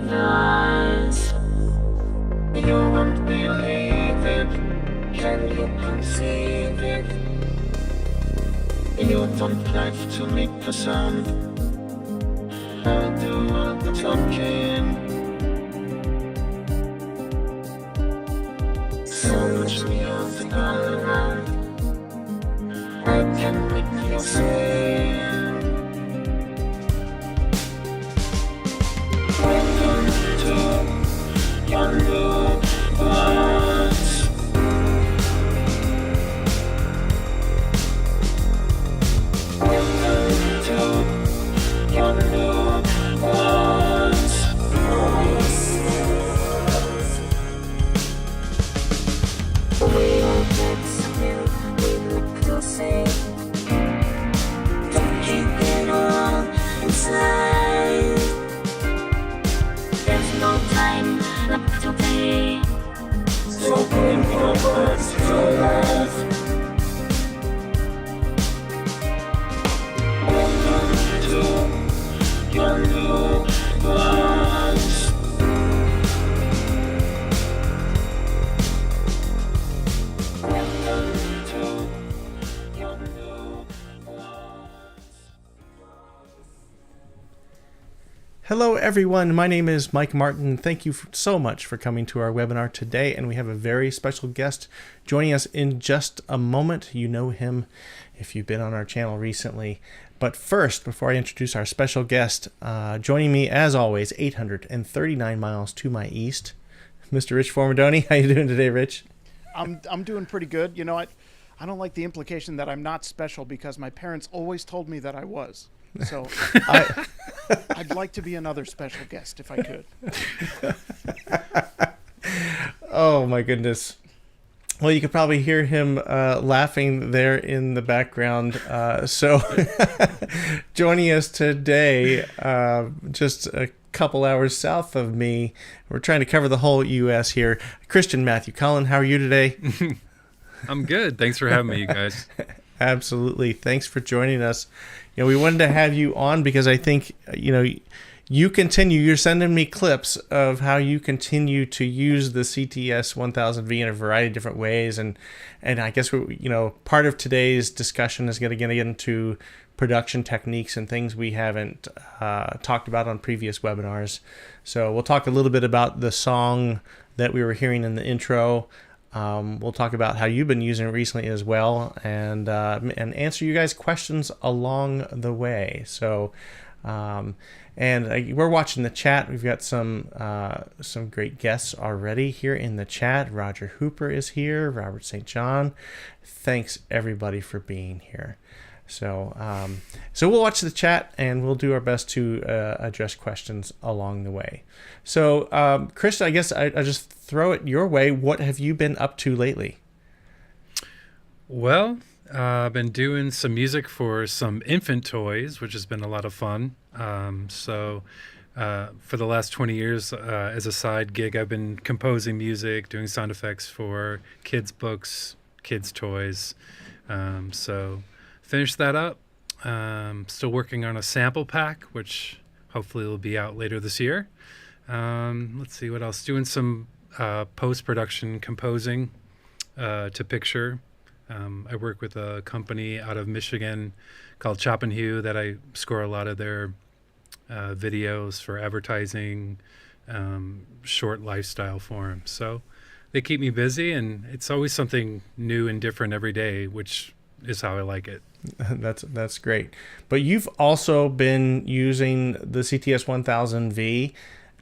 my eyes. You won't believe it. Can you conceive it? You don't have to make a sound. I do all the talking. So much music all around. I can make you sing. Welcome to your new words. Welcome to your new words. We all get something we like to say. Don't keep it all inside. There's no time left today. So bring your words to life. Welcome to your new words. Welcome to your new words. Hello everyone, my name is Mike Martin. Thank you so much for coming to our webinar today, and we have a very special guest joining us in just a moment. You know him if you've been on our channel recently. But first, before I introduce our special guest, joining me as always, 839 miles to my east, Mr. Rich Formidoni. How you doing today, Rich? I'm doing pretty good. You know, I don't like the implication that I'm not special because my parents always told me that I was. So I'd like to be another special guest if I could. Oh my goodness. Well, you could probably hear him laughing there in the background. So joining us today, just a couple hours south of me, we're trying to cover the whole U.S. here, Christian Matthew Cullen. How are you today? I'm good. Thanks for having me, you guys. Absolutely. Thanks for joining us. You know, we wanted to have you on because I think, you know, you're sending me clips of how you continue to use the CT-S1000V in a variety of different ways. And I guess, part of today's discussion is going to get into production techniques and things we haven't talked about on previous webinars. So we'll talk a little bit about the song that we were hearing in the intro. We'll talk about how you've been using it recently as well, and answer you guys' questions along the way. So, we're watching the chat. We've got some great guests already here in the chat. Roger Hooper is here. Robert St. John. Thanks everybody for being here. So we'll watch the chat and we'll do our best to address questions along the way. So, Chris, I guess I just throw it your way. What have you been up to lately? Well, I've been doing some music for some infant toys, which has been a lot of fun. For the last 20 years, as a side gig, I've been composing music, doing sound effects for kids' books, kids' toys. So finished that up. Still working on a sample pack, which hopefully will be out later this year. Let's see what else. Doing some post-production composing to picture. I work with a company out of Michigan called Chop and Hue that I score a lot of their videos for advertising, short lifestyle forms. So they keep me busy, and it's always something new and different every day, which is how I like it. That's great. But you've also been using the CT-S1000V.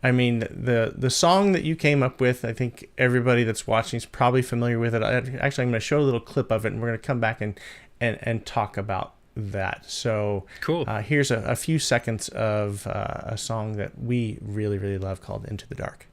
I mean, the song that you came up with, I think everybody that's watching is probably familiar with it. Actually, I'm going to show a little clip of it, and we're going to come back and talk about that. So cool. Here's a few seconds of a song that we really, really love called Into the Dark.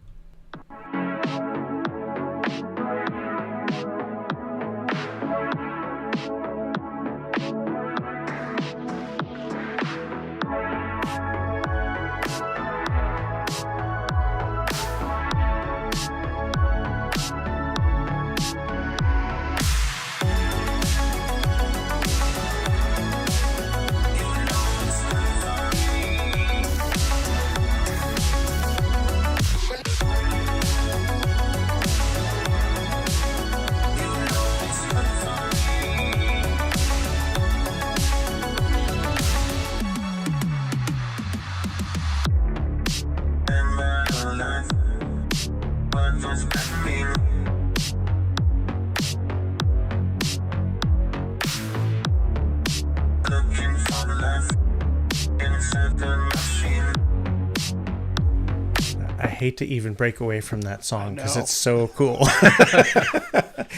hate to even break away from that song because know. it's so cool.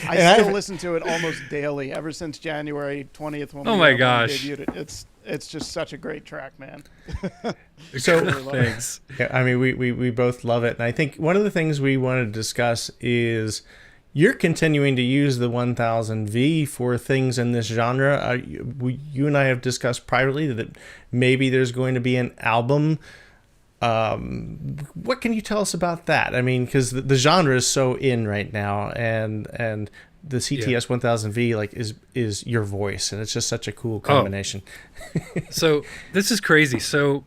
I still listen to it almost daily ever since January 20th when Oh we my when we gosh. debuted it. It's just such a great track, man. So Thanks. yeah, I mean, we both love it. And I think one of the things we wanted to discuss is you're continuing to use the 1000V for things in this genre. You and I have discussed privately that maybe there's going to be an album. What can you tell us about that? I mean, because the genre is so in right now, and the CT-S1000V like is your voice, and it's just such a cool combination. So this is crazy. So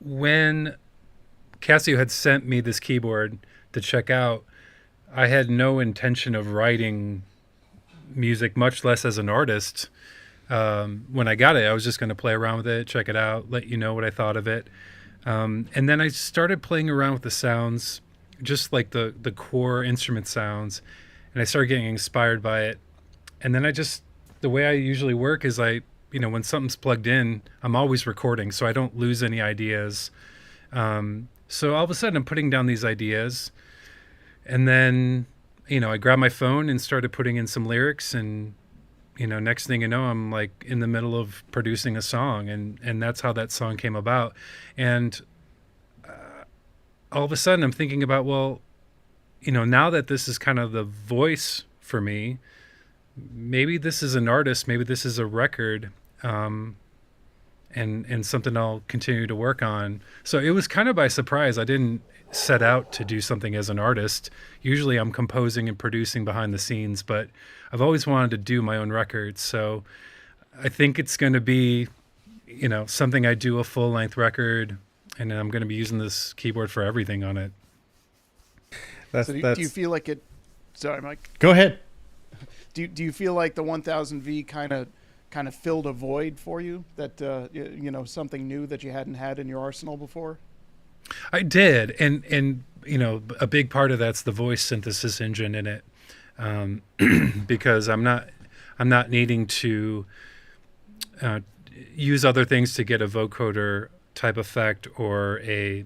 when Casio had sent me this keyboard to check out, I had no intention of writing music, much less as an artist. When I got it, I was just going to play around with it, check it out, let you know what I thought of it. And then I started playing around with the sounds, just like the core instrument sounds, and I started getting inspired by it. And then the way I usually work is when something's plugged in, I'm always recording, so I don't lose any ideas. So all of a sudden I'm putting down these ideas, and then, I grabbed my phone and started putting in some lyrics, and, next thing you know, I'm like in the middle of producing a song, and that's how that song came about. And all of a sudden I'm thinking about, well, now that this is kind of the voice for me, maybe this is an artist, maybe this is a record, and something I'll continue to work on. So it was kind of by surprise. I didn't set out to do something as an artist. Usually I'm composing and producing behind the scenes, but I've always wanted to do my own records. So I think it's going to be, something I do a full-length record, and I'm going to be using this keyboard for everything on it. So do you feel like it? Sorry, Mike. Go ahead. Do you feel like the 1000V kind of filled a void for you, that something new that you hadn't had in your arsenal before? I did, and a big part of that's the voice synthesis engine in it, because I'm not needing to use other things to get a vocoder type effect or a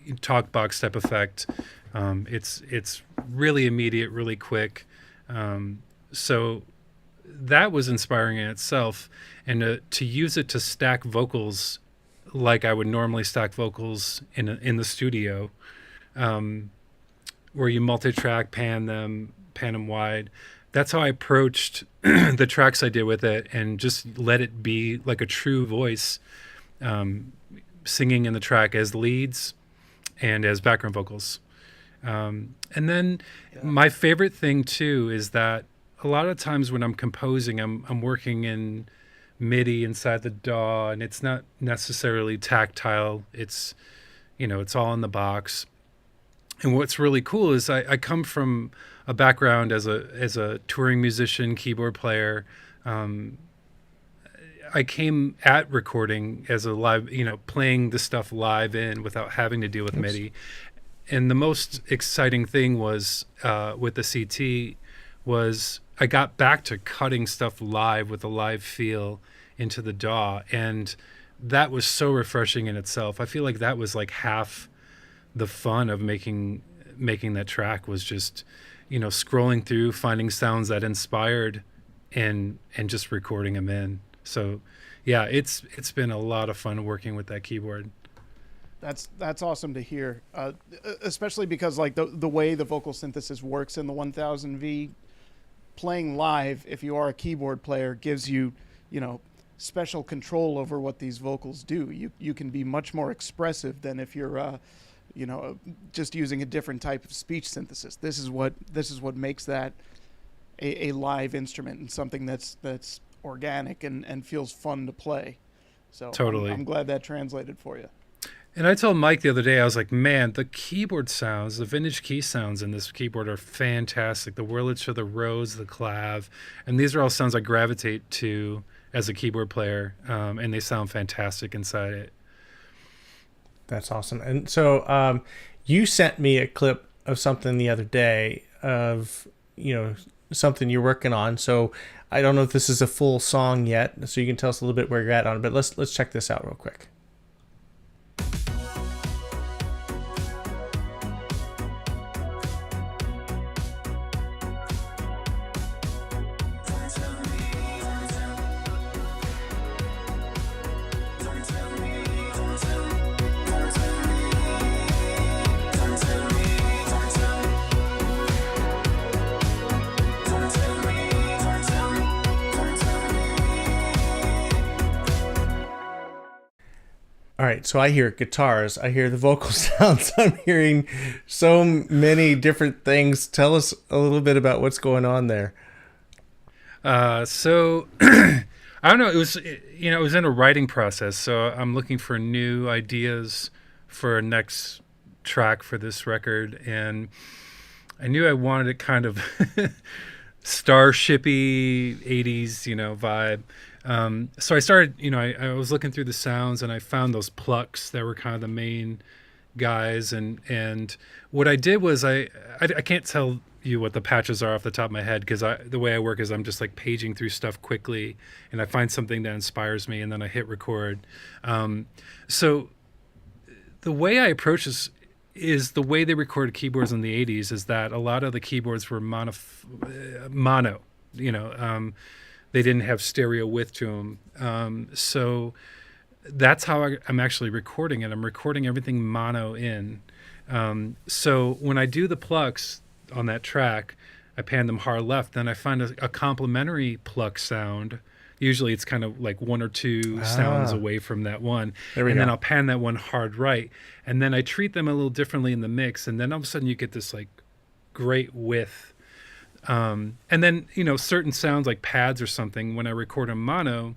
Talkbox type effect. It's really immediate, really quick. So that was inspiring in itself, and to use it to stack vocals like I would normally stack vocals in the studio, where you multi-track, pan them wide. That's how I approached the tracks I did with it, and just let it be like a true voice, singing in the track as leads and as background vocals. And then my favorite thing too is that a lot of times when I'm composing, I'm working in MIDI inside the DAW, and it's not necessarily tactile. It's, it's all in the box. And what's really cool is I come from a background as a touring musician, keyboard player. I came at recording as a live, playing the stuff live in without having to deal with MIDI. And the most exciting thing was with the CT was I got back to cutting stuff live with a live feel into the DAW, and that was so refreshing in itself. I feel like that was like half the fun of making that track, was just scrolling through, finding sounds that inspired, and just recording them in. So yeah, it's been a lot of fun working with that keyboard. That's awesome to hear, especially because like the way the vocal synthesis works in the 1000V, playing live, if you are a keyboard player, gives you, special control over what these vocals do. You can be much more expressive than if you're, just using a different type of speech synthesis. This is what makes that a live instrument, and something that's organic and feels fun to play. So totally. I'm glad that translated for you. And I told Mike the other day, I was like, man, the keyboard sounds, the vintage key sounds in this keyboard are fantastic. The Wurlitzer, the Rose, the Clav, and these are all sounds I gravitate to as a keyboard player, and they sound fantastic inside it. That's awesome. And so you sent me a clip of something the other day of, something you're working on. So I don't know if this is a full song yet, so you can tell us a little bit where you're at on it, but let's check this out real quick. right. So I hear guitars, I hear the vocal sounds, I'm hearing so many different things. Tell us a little bit about what's going on there. So I don't know. It was, it was in a writing process. So I'm looking for new ideas for a next track for this record, and I knew I wanted it kind of starshipy 80s, vibe. So I started, I was looking through the sounds, and I found those plucks that were kind of the main guys. And what I did was I can't tell you what the patches are off the top of my head, because the way I work is I'm just like paging through stuff quickly, and I find something that inspires me, and then I hit record. So the way I approach this is the way they recorded keyboards in the 80s, is that a lot of the keyboards were mono. They didn't have stereo width to them. So that's how I'm actually recording it. I'm recording everything mono in. So when I do the plucks on that track, I pan them hard left, then I find a complementary pluck sound. Usually it's kind of like one or two sounds away from that one. Then I'll pan that one hard right. And then I treat them a little differently in the mix. And then all of a sudden you get this like great width. And then, certain sounds like pads or something, when I record a mono,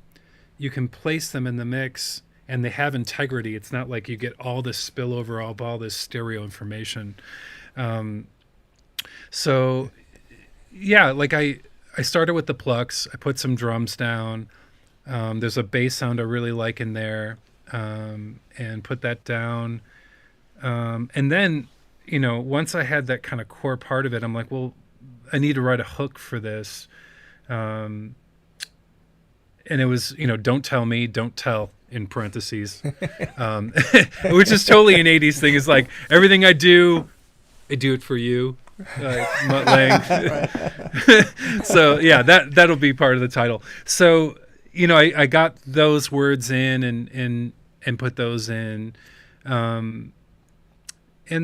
you can place them in the mix and they have integrity. It's not like you get all this spillover of all this stereo information. So yeah, like I started with the plucks. I put some drums down. There's a bass sound I really like in there, and put that down. And then, once I had that kind of core part of it, I'm like, well, I need to write a hook for this. And it was, don't tell me, don't tell, in parentheses, which is totally an 80s thing. It's like, everything I do it for you. Mutt Lang. So yeah, that'll be part of the title. So I got those words in and put those in, and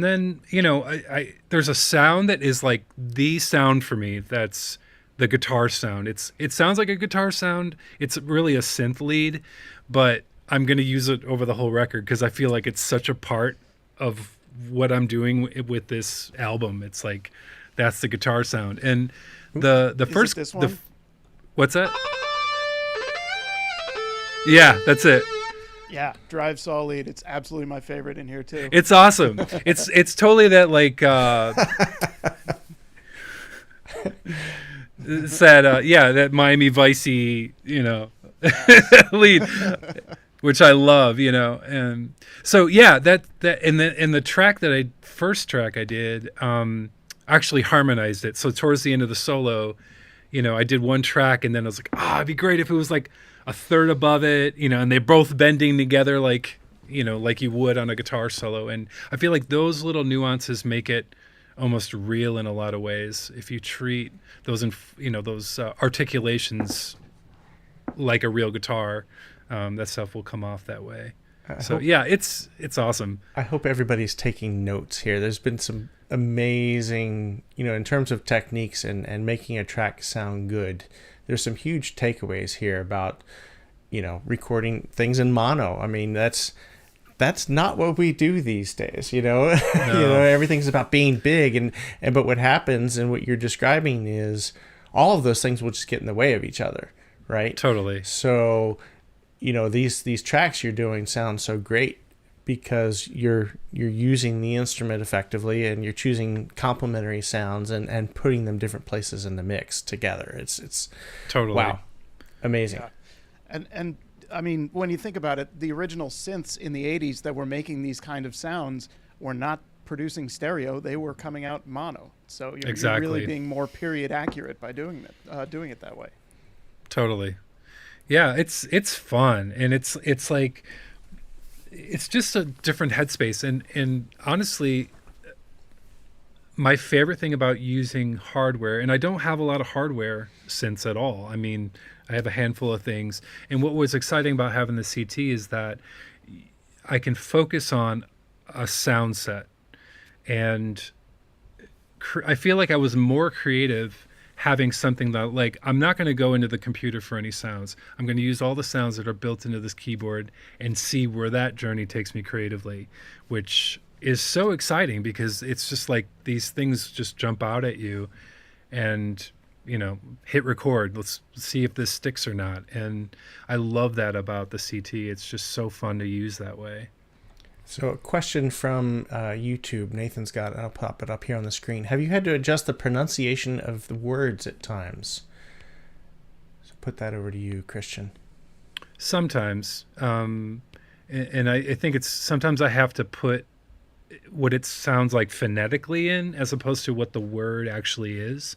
then I there's a sound that is like the sound for me. That's the guitar sound. It sounds like a guitar sound. It's really a synth lead, but I'm gonna use it over the whole record because I feel like it's such a part of what I'm doing with this album. It's like that's the guitar sound. And the Is first it this one? What's that? Yeah, that's it. Yeah, drive saw lead. It's absolutely my favorite in here too. It's awesome. It's totally that like it's that that Miami Vice-y, lead, which I love, and so yeah, that and the track that first track I did, actually harmonized it. So towards the end of the solo, I did one track, and then I was like, it'd be great if it was like a third above it, and they're both bending together like you would on a guitar solo. And I feel like those little nuances make it almost real in a lot of ways. If you treat those those articulations like a real guitar, that stuff will come off that way. Yeah, it's awesome. I hope everybody's taking notes here. There's been some amazing, in terms of techniques and making a track sound good. There's some huge takeaways here about, recording things in mono. I mean, that's not what we do these days, No. Everything's about being big, but what happens and what you're describing is all of those things will just get in the way of each other, right? Totally. So, these tracks you're doing sound so great because you're using the instrument effectively, and you're choosing complementary sounds and putting them different places in the mix together. It's totally, wow, amazing. Yeah. And I mean, when you think about it, the original synths in the 80s that were making these kind of sounds were not producing stereo; they were coming out mono. So you're really being more period accurate by doing it that way. Totally. Yeah, it's fun, and it's like it's just a different headspace. And honestly, my favorite thing about using hardware, and I don't have a lot of hardware synths at all. I mean, I have a handful of things. And what was exciting about having the CT is that I can focus on a sound set, and I feel like I was more creative having something that, like, I'm not going to go into the computer for any sounds. I'm going to use all the sounds that are built into this keyboard and see where that journey takes me creatively, which is so exciting because it's just like these things just jump out at you and, hit record. Let's see if this sticks or not. And I love that about the CT. It's just so fun to use that way. So a question from YouTube. Nathan's got it. I'll pop it up here on the screen. Have you had to adjust the pronunciation of the words at times? So put that over to you, Christian. Sometimes. And I think it's sometimes I have to put what it sounds like phonetically in as opposed to what the word actually is.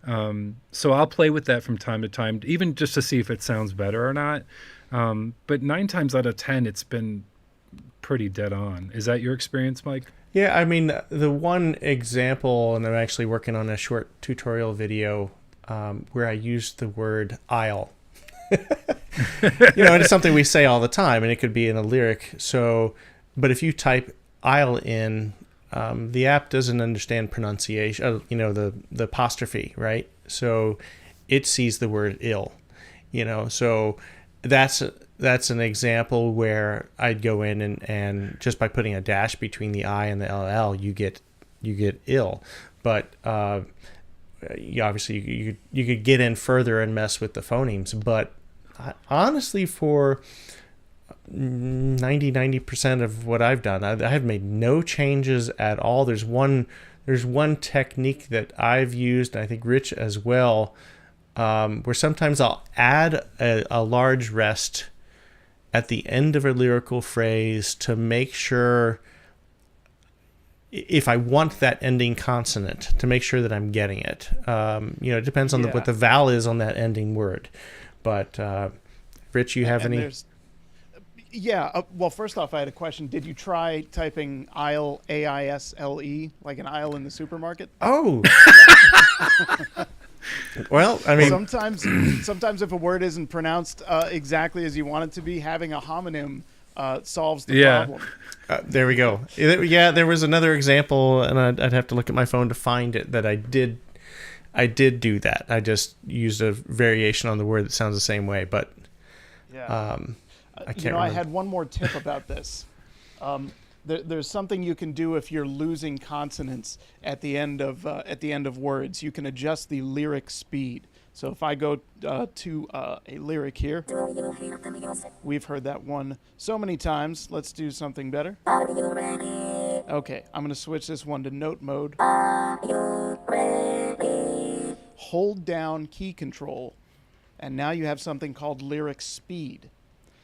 So I'll play with that from time to time, even just to see if it sounds better or not. But 9 times out of 10, it's been pretty dead on. Is that your experience, Mike? Yeah, I mean, the one example, and I'm actually working on a short tutorial video where I used the word aisle. And it's something we say all the time, and it could be in a lyric. So, but if you type aisle in, the app doesn't understand pronunciation, the apostrophe, right? So it sees the word ill, so that's an example where I'd go in and just by putting a dash between the I and the LL, you get ill. But obviously you could get in further and mess with the phonemes. But honestly, for 90% of what I've done, I have made no changes at all. There's one technique that I've used, and I think Rich as well, where sometimes I'll add a large rest at the end of a lyrical phrase to make sure, if I want that ending consonant, to make sure that I'm getting it. It depends on what the vowel is on that ending word. But Rich, you have any? Yeah. Well, first off, I had a question. Did you try typing aisle, AISLE, like an aisle in the supermarket? Oh. Well, I mean, sometimes if a word isn't pronounced exactly as you want it to be, having a homonym solves the problem. There we go. Yeah, there was another example, and I'd have to look at my phone to find it, that I did do that. I just used a variation on the word that sounds the same way, but I can't remember. I had one more tip about this. There's something you can do if you're losing consonants at the end of words. You can adjust the lyric speed. So if I go to a lyric here, we've heard that one so many times. Let's do something better. Okay, I'm going to switch this one to note mode. Hold down key control, and now you have something called lyric speed.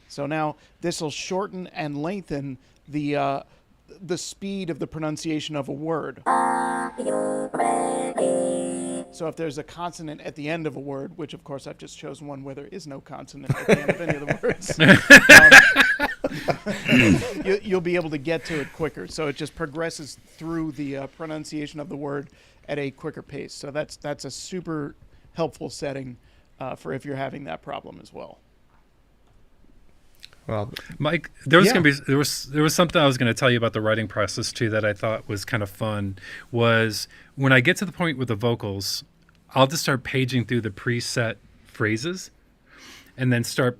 So now this will shorten and lengthen the speed of the pronunciation of a word. So if there's a consonant at the end of a word, which of course I've just chosen one where there is no consonant at the end of any of the words, you'll be able to get to it quicker. So it just progresses through the pronunciation of the word at a quicker pace. So that's a super helpful setting for if you're having that problem as well. Well, Mike, there was something I was going to tell you about the writing process too that I thought was kind of fun. Was when I get to the point with the vocals, I'll just start paging through the preset phrases, and then start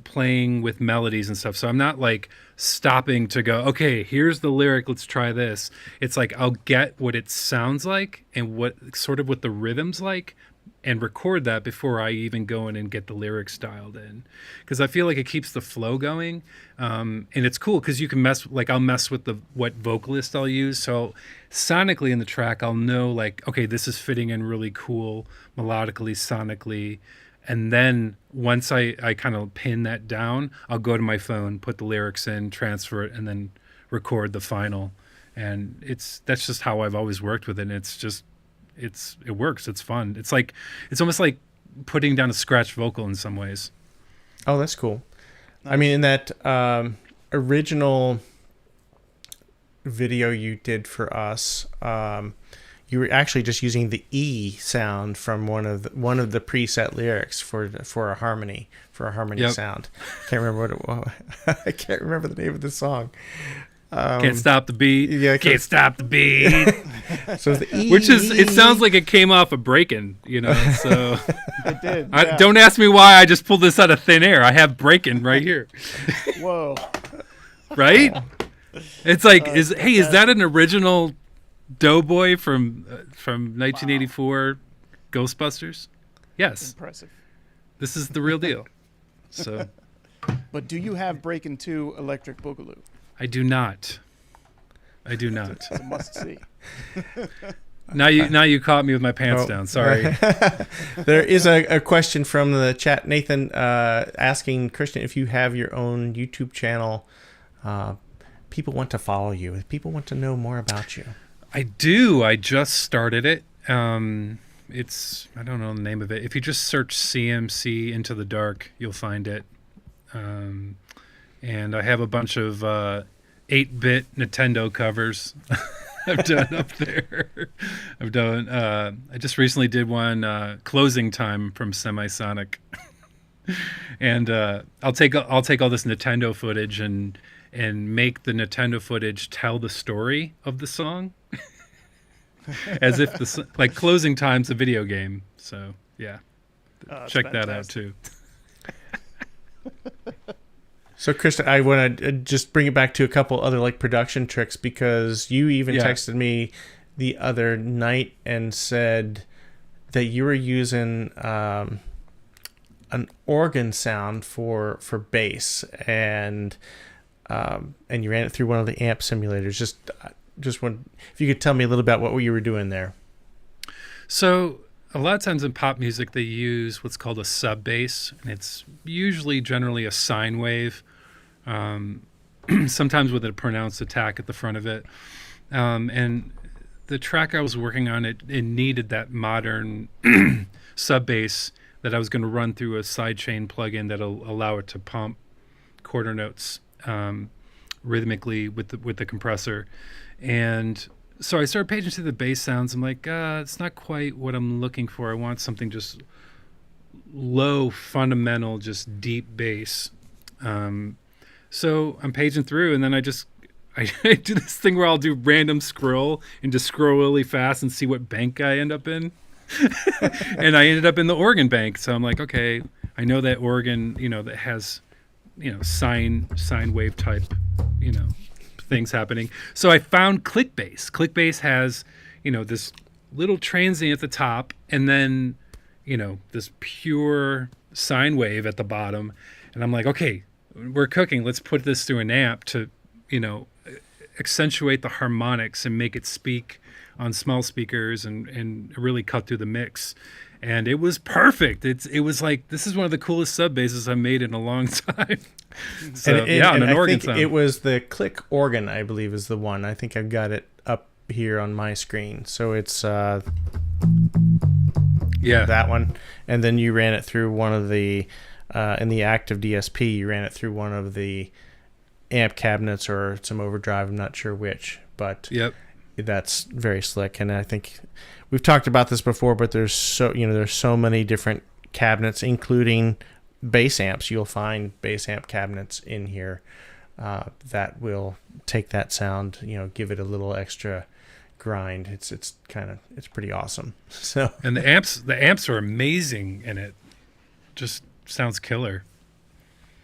playing with melodies and stuff. So I'm not like stopping to go, okay, here's the lyric, let's try this. It's like I'll get what it sounds like and what the rhythm's like, and record that before I even go in and get the lyrics dialed in, because I feel like it keeps the flow going, and it's cool because you can I'll mess with what vocalist I'll use. So sonically in the track, I'll know like, okay, this is fitting in really cool melodically, sonically, and then once I kind of pin that down, I'll go to my phone, put the lyrics in, transfer it, and then record the final. And that's just how I've always worked with it. And it works. It's fun. It's almost like putting down a scratch vocal in some ways. Oh, that's cool. Nice. I mean, in that original video you did for us, you were actually just using the E sound from one of the preset lyrics for a harmony yep. sound. Can't remember what it was. I can't remember the name of the song. Can't stop the beat. Yeah, can't stop the beat. So the E, Which is, it sounds like it came off a break-in, you know. So It did. Yeah. don't ask me why I just pulled this out of thin air. I have break-in right here, Whoa. right? It's like, is that an original Doughboy from 1984 Ghostbusters? Yes, Impressive. this is the real deal. So But do you have Breakin' 2 Electric Boogaloo? I do not. It's a must see. Now you caught me with my pants Oh. down. Sorry. There is a question from the chat, Nathan, asking Christian if you have your own YouTube channel. People want to follow you. People want to know more about you. I do. I just started it. It's, I don't know the name of it. If you just search CMC Into the Dark, you'll find it. And I have a bunch of 8-bit Nintendo covers I've done up there. I just recently did one, Closing Time from Semisonic. And I'll take all this Nintendo footage and make the Nintendo footage tell the story of the song. As if like Closing Time's a video game. So yeah, check that out too. So, Christian, I want to just bring it back to a couple other like production tricks, because you even texted me the other night and said that you were using an organ sound for bass, and you ran it through one of the amp simulators. Just want, if you could tell me a little about what you were doing there. So a lot of times in pop music, they use what's called a sub bass, and it's generally a sine wave, sometimes with a pronounced attack at the front of it. And the track I was working on, it needed that modern sub bass that I was going to run through a sidechain plugin that'll allow it to pump quarter notes rhythmically with the compressor. And so I started paging through the bass sounds. I'm like, it's not quite what I'm looking for. I want something just low, fundamental, just deep bass. So I'm paging through, and then I do this thing where I'll do random scroll and just scroll really fast and see what bank I end up in. And I ended up in the organ bank. So I'm like, okay, I know that organ, that has, sine wave type, things happening. So I found click bass. Click bass has, this little transient at the top, and then, this pure sine wave at the bottom. And I'm like, okay, we're cooking. Let's put this through an amp to, accentuate the harmonics and make it speak on small speakers and really cut through the mix. And it was perfect. It was like, this is one of the coolest sub basses I've made in a long time. So and an organ I think sound. it was the click organ, I believe, is the one. I think I've got it up here on my screen. So it's that one. And then you ran it through one of the in the active DSP. You ran it through one of the amp cabinets or some overdrive. I'm not sure which, but Yep. That's very slick. And I think we've talked about this before, but there's so many different cabinets, including bass amps. You'll find bass amp cabinets in here that will take that sound, give it a little extra grind. It's pretty awesome. So, And the amps are amazing in it. Just sounds killer.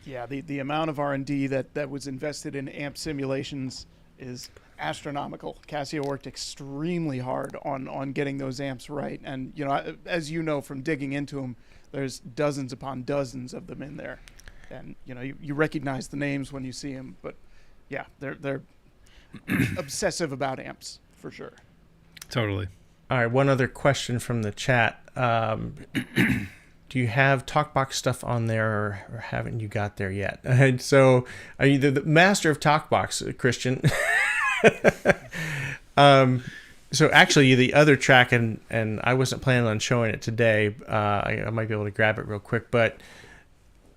Yeah, the amount of R&D that was invested in amp simulations is astronomical. Casio worked extremely hard on getting those amps right, and as you know from digging into them, there's dozens upon dozens of them in there, and you recognize the names when you see them. But yeah, they're obsessive about amps for sure. Totally. all right, one other question from the chat. Do you have Talkbox stuff on there, or haven't you got there yet? And so, are you the master of Talkbox, Christian? So actually, the other track, and I wasn't planning on showing it today. I might be able to grab it real quick, but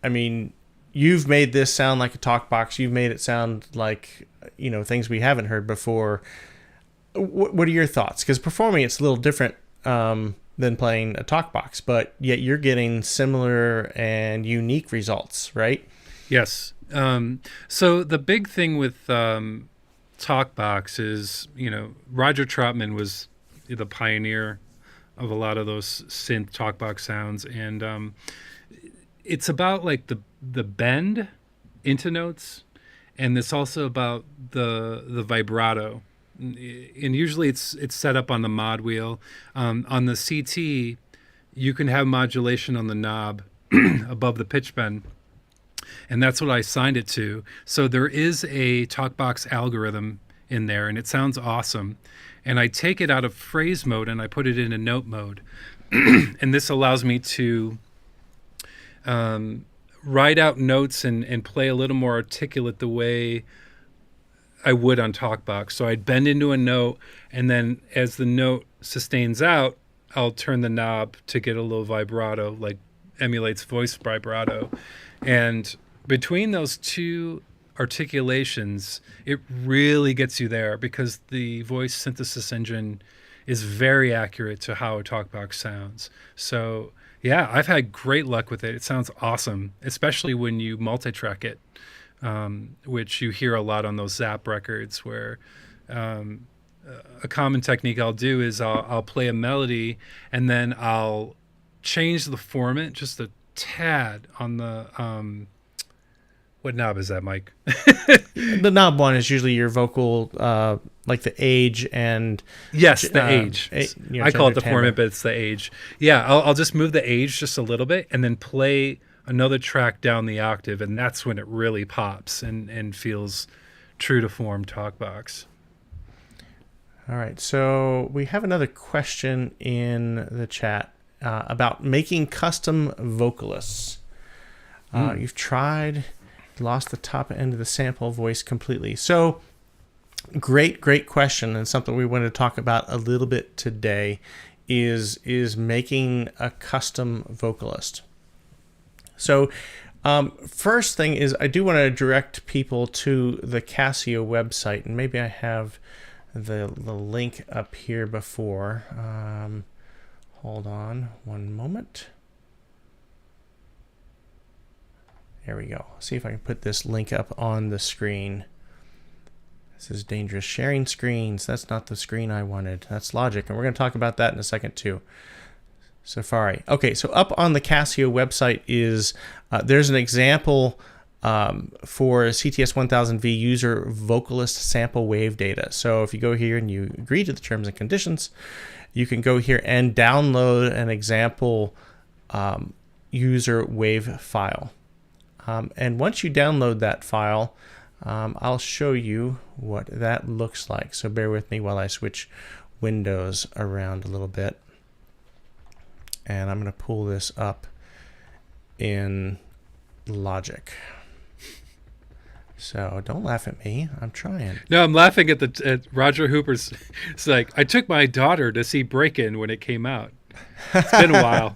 I mean, you've made this sound like a Talkbox. You've made it sound like things we haven't heard before. What are your thoughts? Because performing it's a little different than playing a Talkbox, but yet you're getting similar and unique results, right? Yes. So the big thing with Talkbox is, Roger Troutman was the pioneer of a lot of those synth Talkbox sounds, and it's about like the bend into notes, and it's also about the vibrato. And usually it's set up on the mod wheel. On the CT, you can have modulation on the knob above the pitch bend, and that's what I assigned it to. So there is a Talkbox algorithm in there, and it sounds awesome. And I take it out of phrase mode and I put it into note mode. And this allows me to write out notes and play a little more articulate the way I would on Talkbox. So I'd bend into a note, and then as the note sustains out, I'll turn the knob to get a little vibrato, like emulates voice vibrato. And between those two articulations, it really gets you there, because the voice synthesis engine is very accurate to how a Talkbox sounds. So yeah, I've had great luck with it. It sounds awesome, especially when you multi-track it, which you hear a lot on those Zap records, where a common technique I'll do is I'll play a melody and then I'll change the format just a tad on the what knob is that, Mike? The knob one is usually your vocal, like the age and... Yes, the age. I call it the timbre. format, but it's the age. Yeah, I'll just move the age just a little bit and then play another track down the octave, and that's when it really pops and feels true to form Talkbox. All right, so we have another question in the chat about making custom vocalists. You've tried... lost the top end of the sample voice completely. So great question, and something we want to talk about a little bit today is making a custom vocalist. So first thing is, I do want to direct people to the Casio website, and maybe I have the link up here before. Hold on one moment. There we go. See if I can put this link up on the screen. This is dangerous. Sharing screens. That's not the screen I wanted. That's Logic. And we're going to talk about that in a second too. Safari. Okay, so up on the Casio website is, there's an example for CT-S1000V user vocalist sample wave data. So if you go here and you agree to the terms and conditions, you can go here and download an example user wave file. And once you download that file, I'll show you what that looks like. So bear with me while I switch windows around a little bit. And I'm going to pull this up in Logic. So don't laugh at me. I'm trying. No, I'm laughing at Roger Hooper's. It's like, I took my daughter to see Break-In when it came out. It's been a while.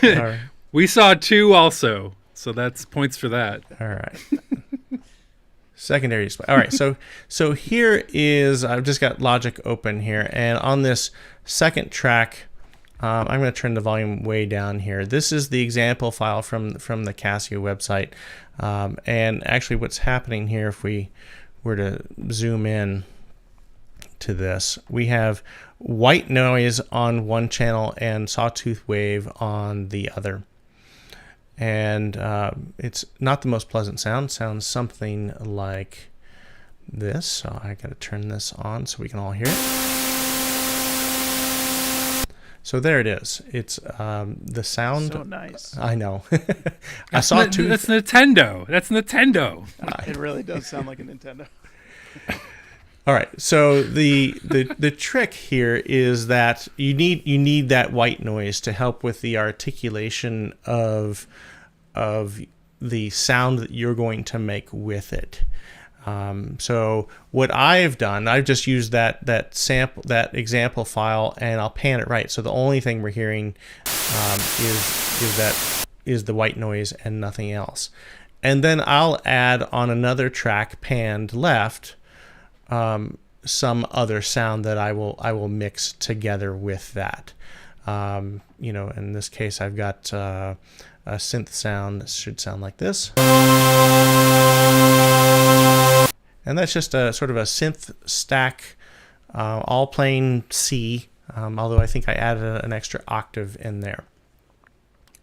All right. We saw 2 also. So that's points for that. All right. Secondary display. All right. So here is, I've just got Logic open here, and on this second track, I'm going to turn the volume way down here. This is the example file from the Casio website, and actually, what's happening here, if we were to zoom in to this, we have white noise on one channel and sawtooth wave on the other. And it's not the most pleasant sound. Sounds something like this. So I got to turn this on so we can all hear it. So there it is. It's the sound. So nice. I know. I saw two. That's Nintendo. That's Nintendo. It really does sound like a Nintendo. All right. So the trick here is that you need that white noise to help with the articulation of the sound that you're going to make with it. So what I've done, I've just used that example file, and I'll pan it right. So the only thing we're hearing is the white noise and nothing else. And then I'll add on another track panned left some other sound that I will mix together with that. In this case, I've got a synth sound that should sound like this. And that's just a sort of a synth stack, all playing C, although I think I added an extra octave in there.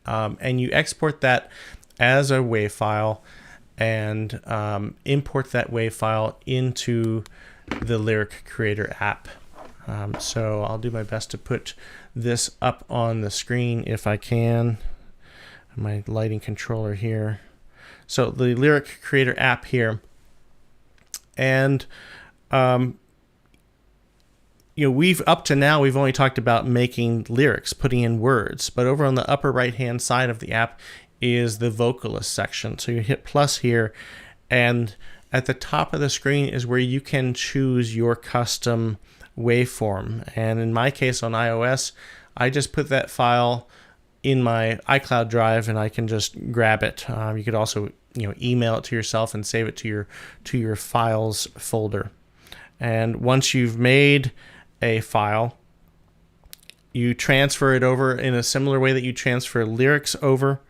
And you export that as a WAV file and import that WAV file into the Lyric Creator app. So I'll do my best to put this up on the screen if I can. My lighting controller here. So the Lyric Creator app here. And we've up to now we've only talked about making lyrics, putting in words, but over on the upper right hand side of the app is the vocalist section. So you hit plus here, and at the top of the screen is where you can choose your custom waveform. And in my case on iOS, I just put that file in my iCloud drive and I can just grab it. You could also email it to yourself and save it to your files folder. And once you've made a file, you transfer it over in a similar way that you transfer lyrics over,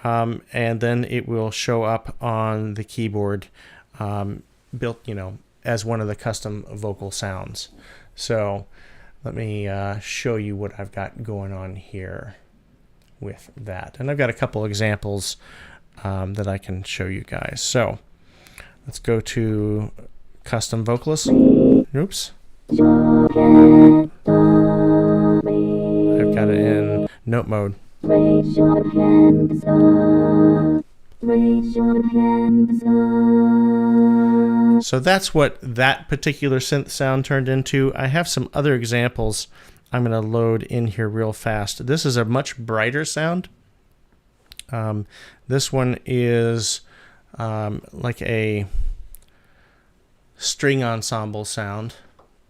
and then it will show up on the keyboard, built as one of the custom vocal sounds. So let me show you what I've got going on here with that. And I've got a couple examples that I can show you guys. So let's go to custom vocalist. Oops. I've got it in note mode. Raise your hands up. Raise your hands up. So that's what that particular synth sound turned into. I have some other examples I'm going to load in here real fast. This is a much brighter sound. This one is like a string ensemble sound.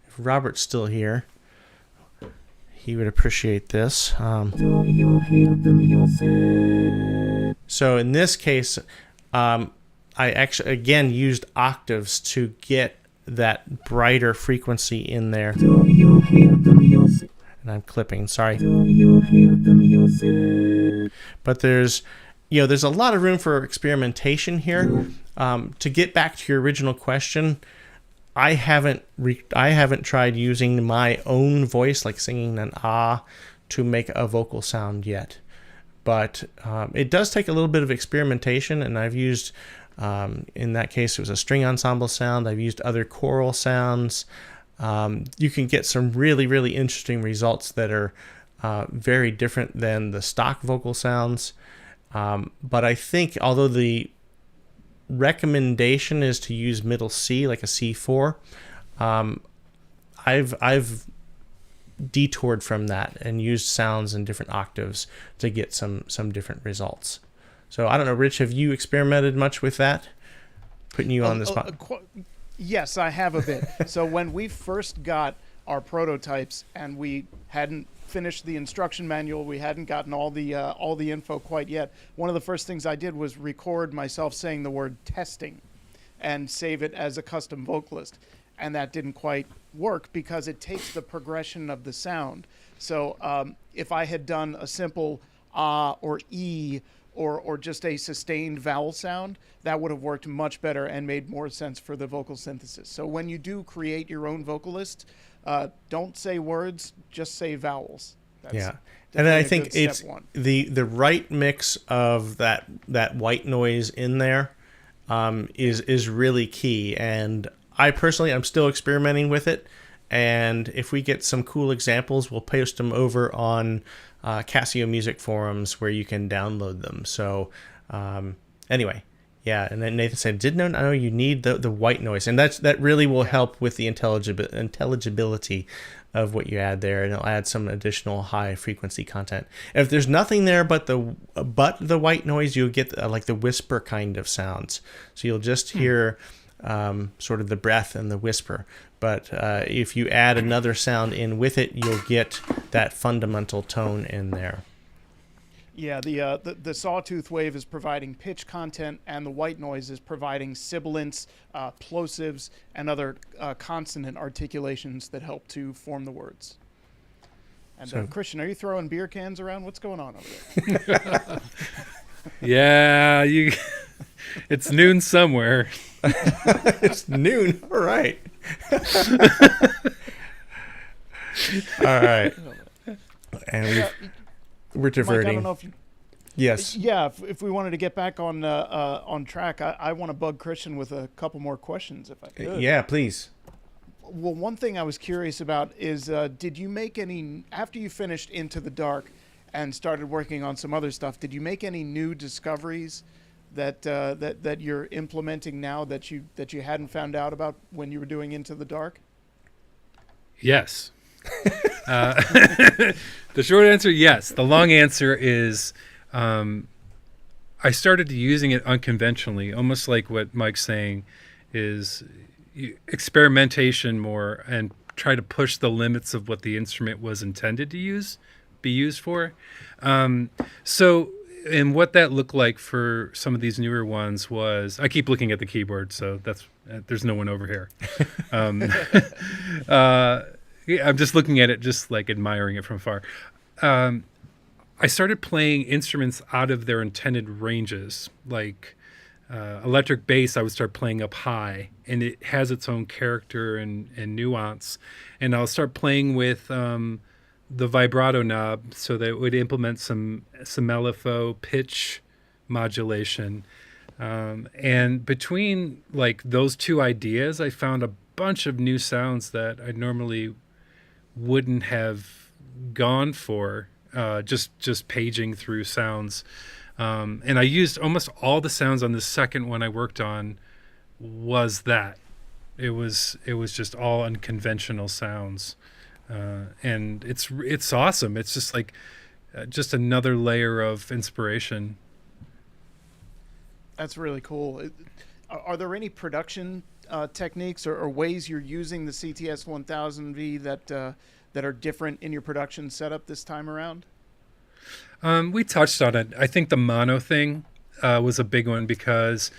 If Robert's still here, he would appreciate this. Do you hear the music? So in this case, I actually again used octaves to get that brighter frequency in there. Do you hear the music? And I'm clipping, sorry. Do you hear the music? But there's a lot of room for experimentation here. To get back to your original question, I haven't tried using my own voice, like singing an ah, to make a vocal sound yet. But it does take a little bit of experimentation, and I've used, in that case, it was a string ensemble sound. I've used other choral sounds. You can get some really, really interesting results that are very different than the stock vocal sounds. But I think, although the recommendation is to use middle C, like a C4, I've detoured from that and used sounds in different octaves to get some different results. So I don't know, Rich, have you experimented much with that? Putting you on the spot. Yes, I have a bit. So when we first got our prototypes and we hadn't finished the instruction manual, we hadn't gotten all the info quite yet, one of the first things I did was record myself saying the word testing and save it as a custom vocalist. And that didn't quite work because it takes the progression of the sound. So if I had done a simple ah or e or just a sustained vowel sound, that would have worked much better and made more sense for the vocal synthesis. So when you do create your own vocalist, don't say words, just say vowels. That's and I think it's one. the right mix of that white noise in there is really key. And I personally, I'm still experimenting with it. And if we get some cool examples, we'll post them over on Casio music forums where you can download them. So anyway, yeah. And then Nathan said, didn't know you need the white noise. And that really will help with the intelligibility of what you add there. And it'll add some additional high frequency content. If there's nothing there but the white noise, you'll get like the whisper kind of sounds. So you'll just hear sort of the breath and the whisper. But if you add another sound in with it, you'll get that fundamental tone in there. Yeah, the sawtooth wave is providing pitch content, and the white noise is providing sibilants, plosives, and other consonant articulations that help to form the words. And Christian, are you throwing beer cans around? What's going on over there? Yeah, It's noon somewhere. It's noon. All right. All right. And we're Mike, diverting. I don't know if you, Yes. yeah, if we wanted to get back on track, I want to bug Christian with a couple more questions, if I could. Yeah, please. Well, one thing I was curious about is, did you make any, after you finished Into the Dark and started working on some other stuff, did you make any new discoveries that you're implementing now that you hadn't found out about when you were doing Into the Dark? Yes. The short answer, yes. The long answer is I started using it unconventionally, almost like what Mike's saying is experimentation more and try to push the limits of what the instrument was intended to be used for. And what that looked like for some of these newer ones was, I keep looking at the keyboard, so there's no one over here. Yeah, I'm just looking at it, just like admiring it from afar. I started playing instruments out of their intended ranges, like electric bass. I would start playing up high, and it has its own character and nuance. And I'll start playing with the vibrato knob, so that it would implement some LFO pitch modulation. And between like those two ideas, I found a bunch of new sounds that I normally wouldn't have gone for, just paging through sounds. And I used almost all the sounds on the second one I worked on was that. It was just all unconventional sounds. And it's awesome. It's just like just another layer of inspiration. That's really cool. Are there any production techniques or ways you're using the CT-S1000V that are different in your production setup this time around? We touched on it. I think the mono thing was a big one, because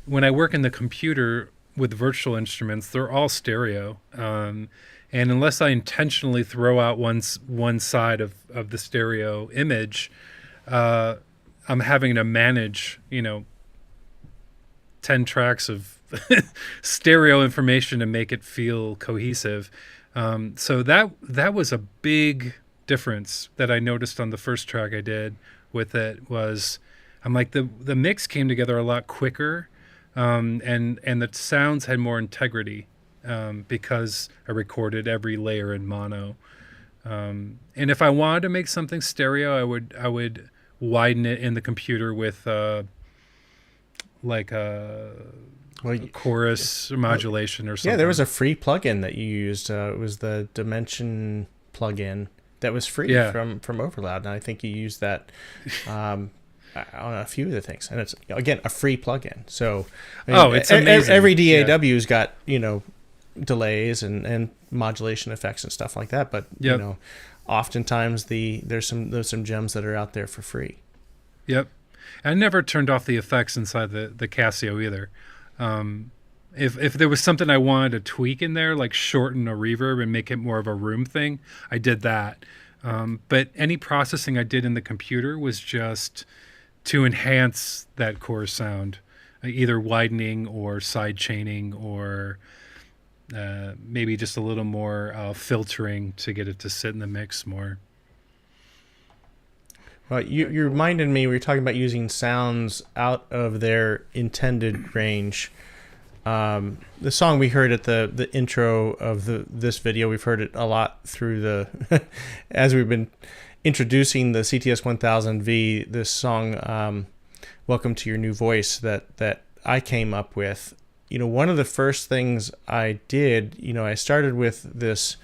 when I work in the computer with virtual instruments, they're all stereo. And unless I intentionally throw out one side of the stereo image, I'm having to manage, 10 tracks of stereo information to make it feel cohesive. So that was a big difference that I noticed on the first track I did with it. Was I'm like, the mix came together a lot quicker, and the sounds had more integrity, because I recorded every layer in mono. And if I wanted to make something stereo, I would widen it in the computer with like a chorus modulation or something. Yeah, there was a free plugin that you used. It was the Dimension plugin that was free from Overloud, and I think you used that on a few of the things. And it's, again, a free plugin. So it's amazing. Every DAW's got delays and modulation effects and stuff like that, but oftentimes there's some gems that are out there for free. Yep. I never turned off the effects inside the Casio either. If there was something I wanted to tweak in there, like shorten a reverb and make it more of a room thing, I did that. But any processing I did in the computer was just to enhance that core sound, either widening or side chaining, or maybe just a little more filtering to get it to sit in the mix more. Well, you reminded me, we were talking about using sounds out of their intended range. The song we heard at the intro of this video, we've heard it a lot through the as we've been introducing the CT-S1000V. This song, "Welcome to Your New Voice," that I came up with. One of the first things I did, I started with this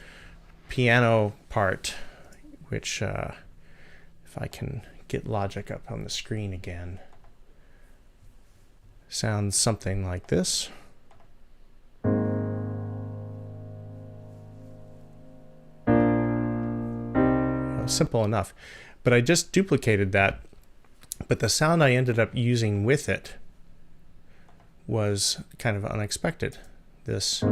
piano part, which if I can get Logic up on the screen again, sounds something like this. Simple enough, but I just duplicated that, but the sound I ended up using with it was kind of unexpected. This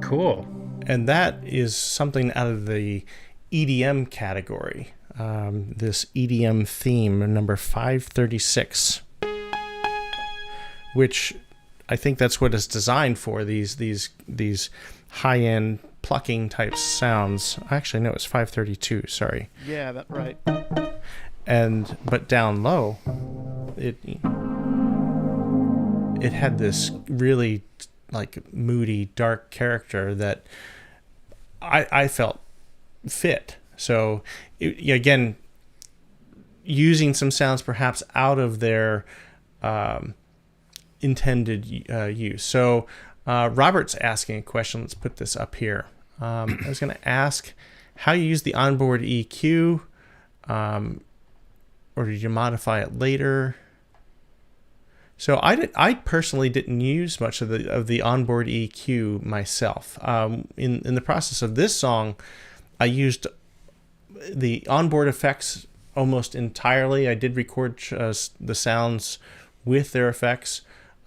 cool. And that is something out of the EDM category. This EDM theme, number 536, which I think that's what it's designed for, these high-end plucking type sounds. Actually, no, it's 532, sorry. Yeah, that's right. But down low, it had this really like moody, dark character that I felt fit. So again, using some sounds perhaps out of their intended use. So Robert's asking a question. Let's put this up here. I was going to ask how you use the onboard EQ, or did you modify it later? So I personally didn't use much of the onboard EQ myself. In the process of this song, I used the onboard effects almost entirely. I did record the sounds with their effects,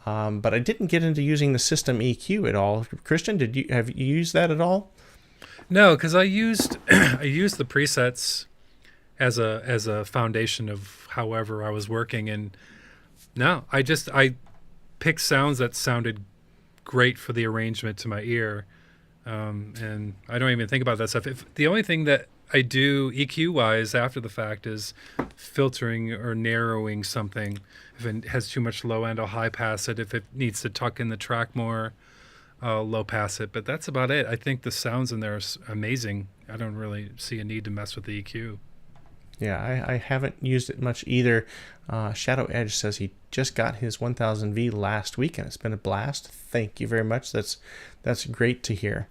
but I didn't get into using the system EQ at all. Christian, have you used that at all? No, because I used the presets as a foundation of however I was working, and no, I picked sounds that sounded great for the arrangement to my ear, and I don't even think about that stuff. If the only thing that I do EQ wise after the fact is filtering or narrowing something. If it has too much low end, I'll high pass it. If it needs to tuck in the track more, I'll low pass it. But that's about it. I think the sounds in there are amazing. I don't really see a need to mess with the EQ. Yeah, I haven't used it much either. Shadow Edge says he just got his 1000V last week and it's been a blast. Thank you very much. That's great to hear.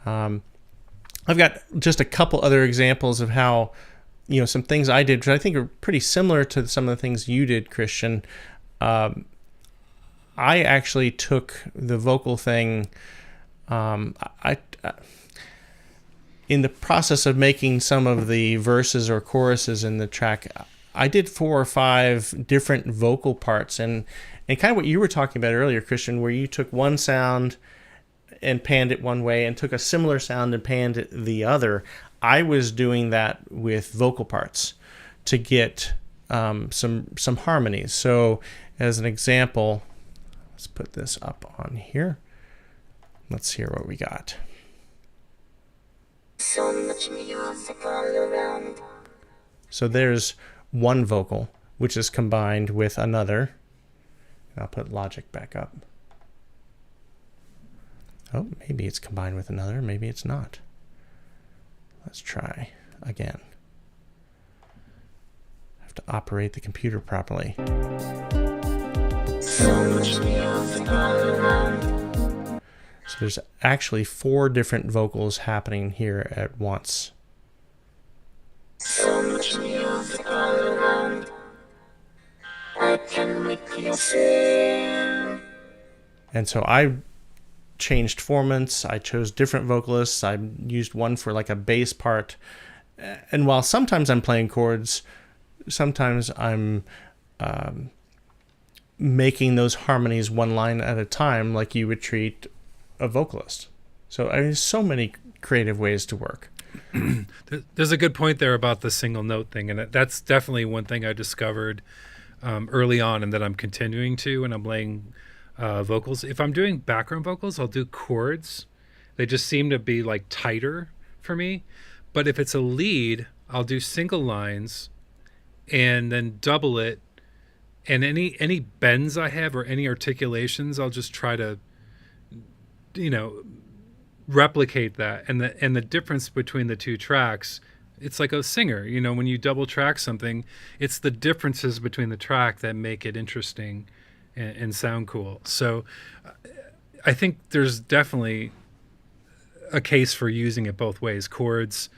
I've got just a couple other examples of how, some things I did, which I think are pretty similar to some of the things you did, Christian. I actually took the vocal thing. In the process of making some of the verses or choruses in the track, I did 4 or 5 different vocal parts, and kind of what you were talking about earlier, Christian, where you took one sound and panned it one way and took a similar sound and panned it the other. I was doing that with vocal parts to get some harmonies. So as an example, let's put this up on here. Let's hear what we got. So much music all around. So there's one vocal, which is combined with another. I'll put Logic back up. Oh, maybe it's combined with another. Maybe it's not. Let's try again. I have to operate the computer properly. So much music all around. So there's actually 4 different vocals happening here at once. So much music all around. I can make you sing. And so I changed formants. I chose different vocalists. I used one for like a bass part. And while sometimes I'm playing chords, sometimes I'm making those harmonies one line at a time, like you would treat a vocalist. So there's so many creative ways to work. There's a good point there about the single note thing, and that's definitely one thing I discovered early on, and that I'm continuing to when I'm playing vocals. If I'm doing background vocals, I'll do chords. They just seem to be like tighter for me. But if it's a lead, I'll do single lines and then double it. And any bends I have or any articulations, I'll just try to replicate that. And the difference between the 2 tracks, it's like a singer, when you double track something, it's the differences between the track that make it interesting and sound cool. So I think there's definitely a case for using it both ways, chords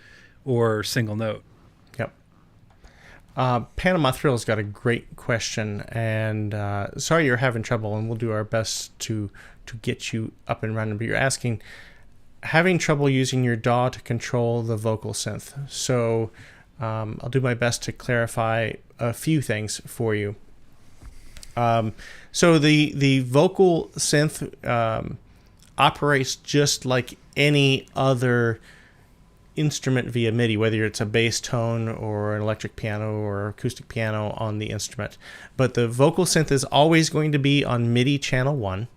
or single note. Yep. Panama Thrill's got a great question, and sorry you're having trouble, and we'll do our best to get you up and running. But you're asking, having trouble using your DAW to control the vocal synth. So I'll do my best to clarify a few things for you. So the vocal synth operates just like any other instrument via MIDI, whether it's a bass tone or an electric piano or acoustic piano on the instrument. But the vocal synth is always going to be on MIDI channel 1.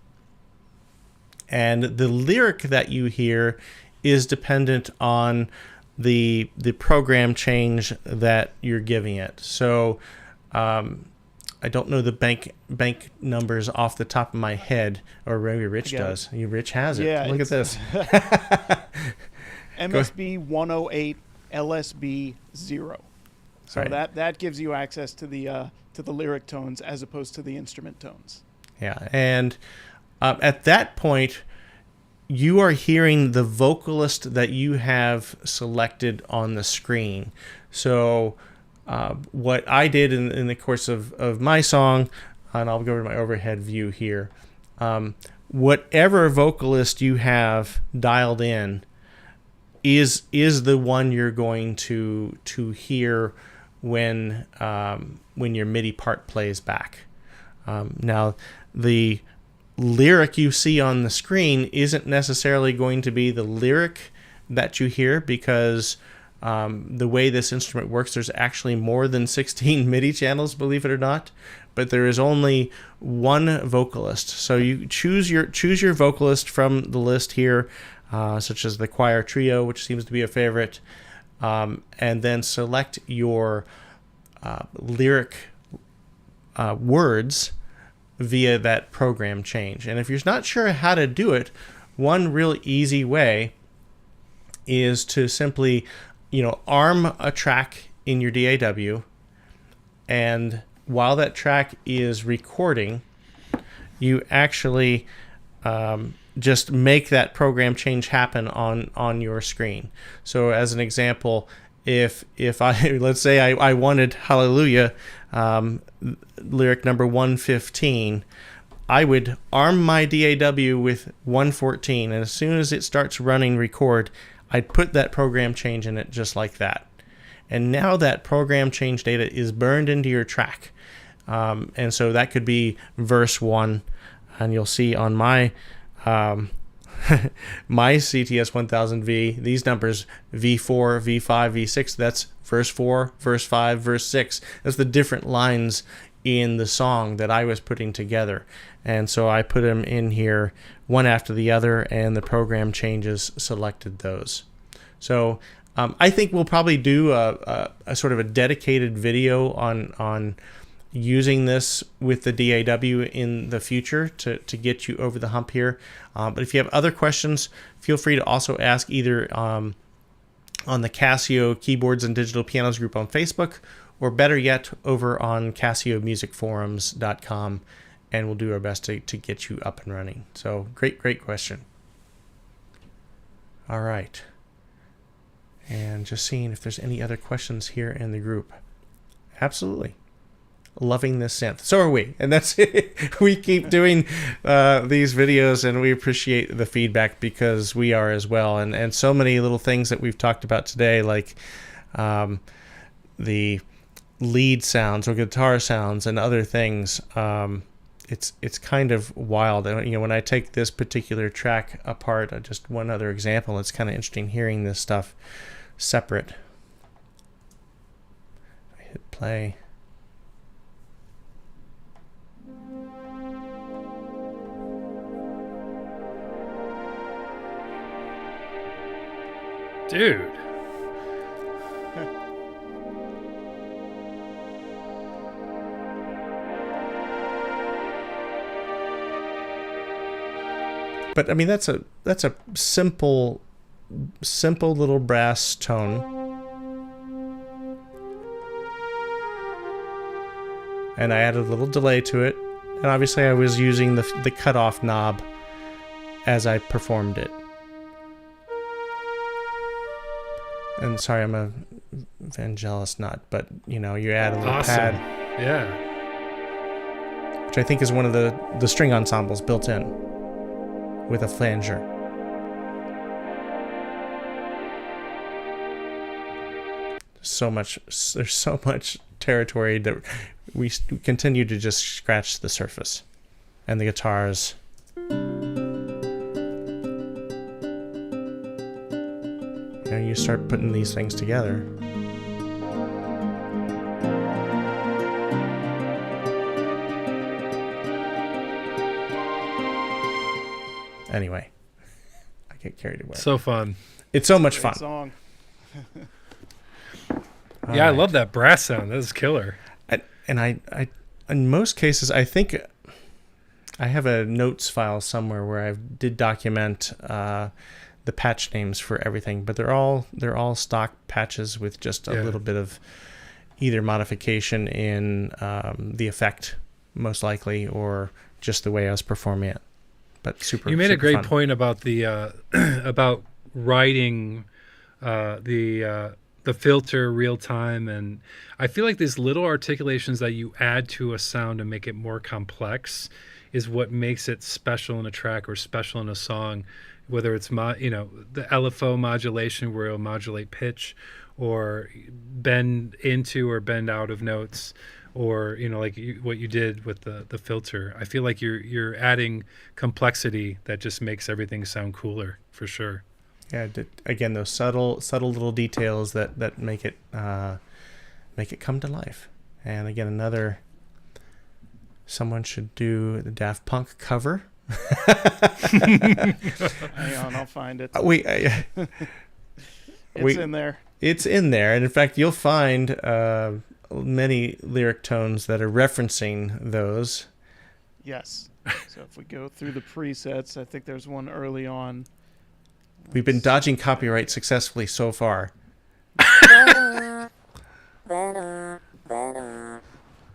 And the lyric that you hear is dependent on the program change that you're giving it. So I don't know the bank numbers off the top of my head, or maybe Rich does. Rich has it. Yeah, Look at this. MSB 108 LSB 0. So Right. that gives you access to the lyric tones as opposed to the instrument tones. Yeah, and at that point, you are hearing the vocalist that you have selected on the screen. So what I did in the course of my song, and I'll go over to my overhead view here, whatever vocalist you have dialed in is the one you're going to hear when your MIDI part plays back. Now, the lyric you see on the screen isn't necessarily going to be the lyric that you hear, because the way this instrument works, there's actually more than 16 MIDI channels, believe it or not, but there is only one vocalist. So you choose your vocalist from the list here, such as the choir trio, which seems to be a favorite, and then select your lyric words via that program change. And if you're not sure how to do it, one real easy way is to simply, arm a track in your DAW, and while that track is recording, you actually just make that program change happen on your screen. So as an example, if I let's say I wanted Hallelujah, lyric number 115, I would arm my DAW with 114, and as soon as it starts running record, I'd put that program change in it just like that. And now that program change data is burned into your track. And so that could be verse 1, and you'll see on my my CT-S1000V, these numbers, V4, V5, V6, that's verse 4, verse 5, verse 6. That's the different lines in the song that I was putting together. And so I put them in here one after the other, and the program changes selected those. So I think we'll probably do a sort of a dedicated video on using this with the DAW in the future to get you over the hump here. But if you have other questions, feel free to also ask either on the Casio Keyboards and Digital Pianos group on Facebook, or better yet, over on CasioMusicForums.com, and we'll do our best to get you up and running. So great question. All right. And just seeing if there's any other questions here in the group. Absolutely. Loving this synth. So are we. And that's it. We keep doing these videos, and we appreciate the feedback, because we are as well. And so many little things that we've talked about today, like the lead sounds or guitar sounds and other things. It's kind of wild. And, when I take this particular track apart, just one other example, it's kind of interesting hearing this stuff separate. I hit play. Dude. But I mean, that's a simple little brass tone. And I added a little delay to it. And obviously I was using the cutoff knob as I performed it. And sorry, I'm a Vangelis nut, but you add a little Awesome. pad. Yeah. Which I think is one of the string ensembles built in with a flanger. There's so much territory that we continue to just scratch the surface. And the guitars. you start putting these things together. Anyway, I get carried away. So fun. It's so much Great fun. song. Yeah, I love that brass sound. That is killer. And I, in most cases, I think I have a notes file somewhere where I did document the patch names for everything, but they're all stock patches with just a little bit of either modification in the effect, most likely, or just the way I was performing it. But super. You made a great fun. point about the about writing the filter real time, and I feel like these little articulations that you add to a sound to make it more complex is what makes it special in a track or special in a song. Whether it's the LFO modulation where it'll modulate pitch, or bend into or bend out of notes, or what you did with the filter. I feel like you're adding complexity that just makes everything sound cooler for sure. Yeah, again, those subtle little details that make it come to life. And again, someone should do the Daft Punk cover. Hang on, I'll find it. It's in there. It's in there, and in fact, you'll find many lyric tones that are referencing those. Yes. So if we go through the presets, I think there's one early on. We've been dodging copyright successfully so far.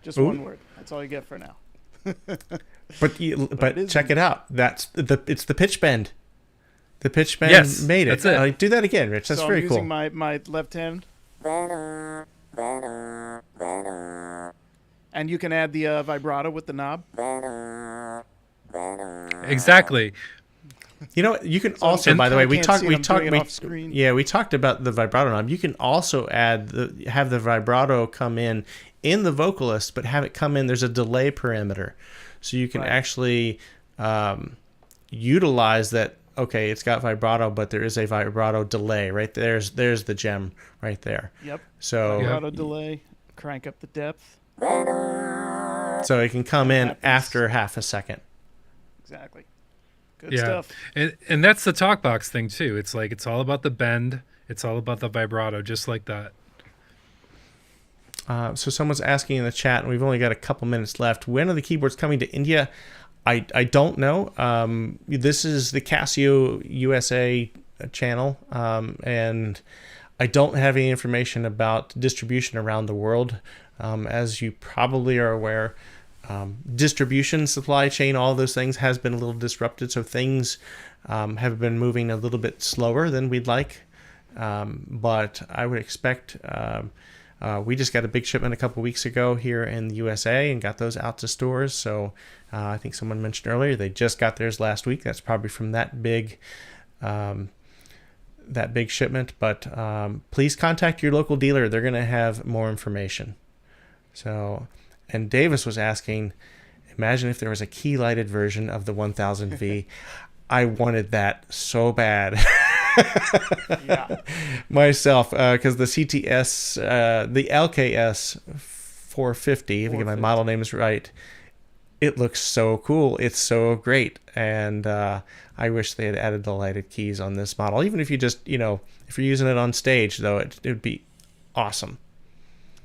Just Ooh. one word. That's all you get for now. But check it out. It's the pitch bend. The pitch bend made it. That's it. Do that again, Rich. That's so very I'm cool. using my left hand. And you can add the vibrato with the knob. Exactly. You know, you can also, by the way, we talked about the vibrato knob. You can also have the vibrato come in the vocalist, but have it come in. There's a delay parameter, so you can actually utilize that. Okay, it's got vibrato, but there is a vibrato delay right there. There's the gem right there. Yep. So vibrato delay, crank up the depth. So it can come in after half a second. Exactly. Good stuff. And that's the Talkbox thing too. It's like it's all about the bend. It's all about the vibrato, just like that. So someone's asking in the chat, and we've only got a couple minutes left. When are the keyboards coming to India? I don't know. This is the Casio USA channel, and I don't have any information about distribution around the world. As you probably are aware, distribution, supply chain, all those things has been a little disrupted, so things have been moving a little bit slower than we'd like. But I would expect... we just got a big shipment a couple weeks ago here in the USA and got those out to stores. So I think someone mentioned earlier they just got theirs last week. That's probably from that big shipment. But please contact your local dealer. They're going to have more information. So, and Davis was asking, imagine if there was a key lighted version of the 1000V. I wanted that so bad. Myself, because the CT-S, the LKS 450, if I get my model name is right, it looks so cool. It's so great, and I wish they had added the lighted keys on this model. Even if you just, if you're using it on stage, though, it would be awesome.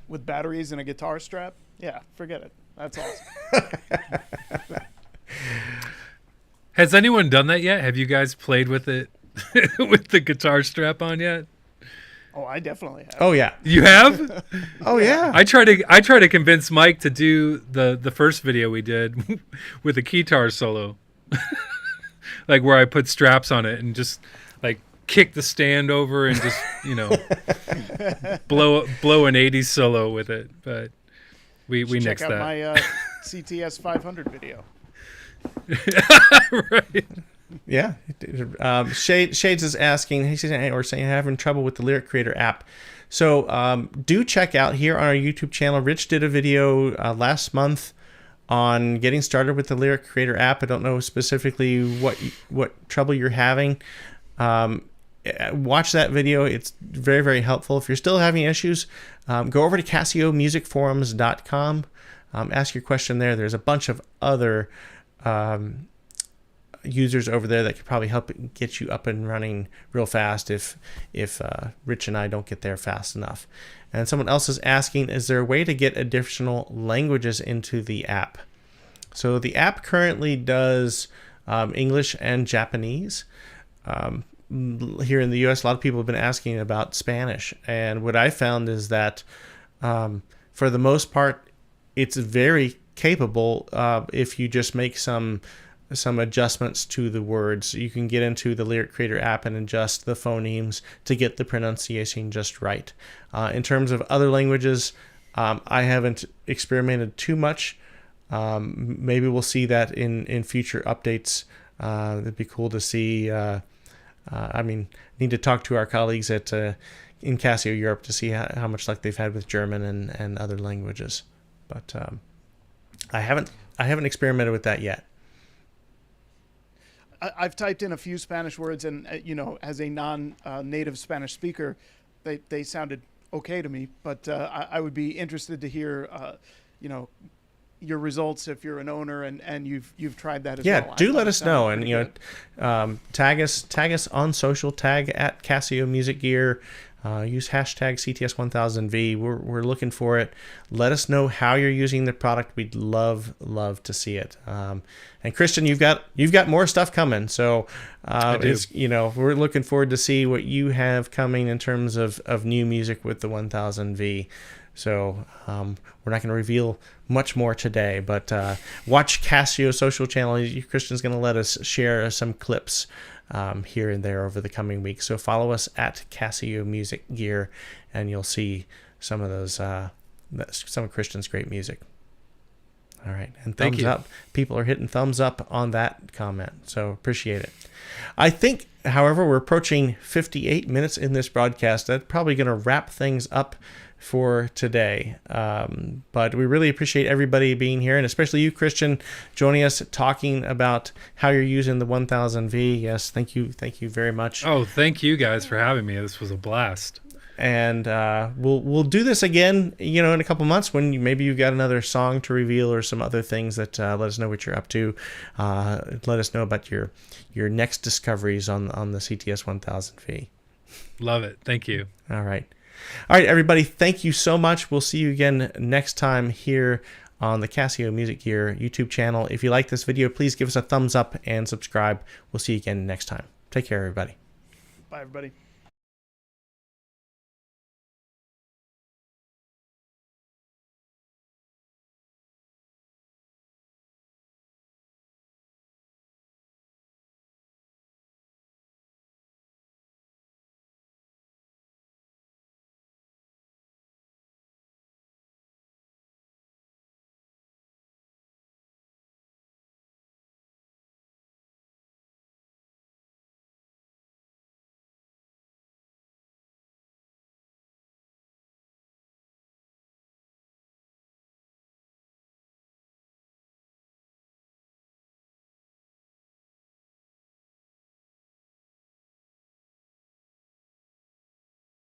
With batteries and a guitar strap? Yeah, forget it. That's awesome. Has anyone done that yet? Have you guys played with it with the guitar strap on yet? Oh, I definitely have. Oh yeah, you have. Oh yeah. I try to convince Mike to do the first video we did with a guitar solo, like where I put straps on it and just like kick the stand over and just blow an 80s solo with it. But we nixed that. Check out my CT-S1000V video. Right. Yeah. Shades is asking, he's saying, or saying, having trouble with the Lyric Creator app. So do check out here on our YouTube channel. Rich did a video last month on getting started with the Lyric Creator app. I don't know specifically what trouble you're having. watch that video. It's very, very helpful. If you're still having issues, go over to CasioMusicForums.com. Ask your question there. There's a bunch of other users over there that could probably help get you up and running real fast if Rich and I don't get there fast enough. And someone else is asking, is there a way to get additional languages into the app? So the app currently does English and Japanese. Here in the US, a lot of people have been asking about Spanish. And what I found is that for the most part, it's very capable if you just make some adjustments to the words. You can get into the Lyric Creator app and adjust the phonemes to get the pronunciation just right. In terms of other languages, I haven't experimented too much. Maybe we'll see that in future updates. It'd be cool to see. Need to talk to our colleagues at in Casio Europe to see how much luck they've had with German and other languages. But I haven't experimented with that yet. I've typed in a few Spanish words, and as a non-native Spanish speaker, they sounded okay to me. But I would be interested to hear, your results if you're an owner and you've tried that as well. Yeah, do let us know, and tag us on social. Tag at Casio Music Gear. Use hashtag CT-S1000V. We're looking for it. Let us know how you're using the product. We'd love to see it. And Christian, you've got more stuff coming. So we're looking forward to see what you have coming in terms of new music with the 1000V. So we're not going to reveal much more today, but watch Casio social channel. Christian's going to let us share some clips here and there over the coming weeks. So follow us at Casio Music Gear, and you'll see some of those, some of Christian's great music. All right, and thumbs up. People are hitting thumbs up on that comment, so appreciate it. I think, however, we're approaching 58 minutes in this broadcast. That's probably going to wrap things up for today. But we really appreciate everybody being here, and especially you, Christian, joining us, talking about how you're using the 1000V. Yes, thank you very much. Oh, thank you guys for having me. This was a blast. And we'll do this again, in a couple months when maybe you've got another song to reveal or some other things that let us know what you're up to. Let us know about your next discoveries on the CT-S1000V. Love it. Thank you. All right, everybody. Thank you so much. We'll see you again next time here on the Casio Music Gear YouTube channel. If you like this video, please give us a thumbs up and subscribe. We'll see you again next time. Take care, everybody. Bye, everybody.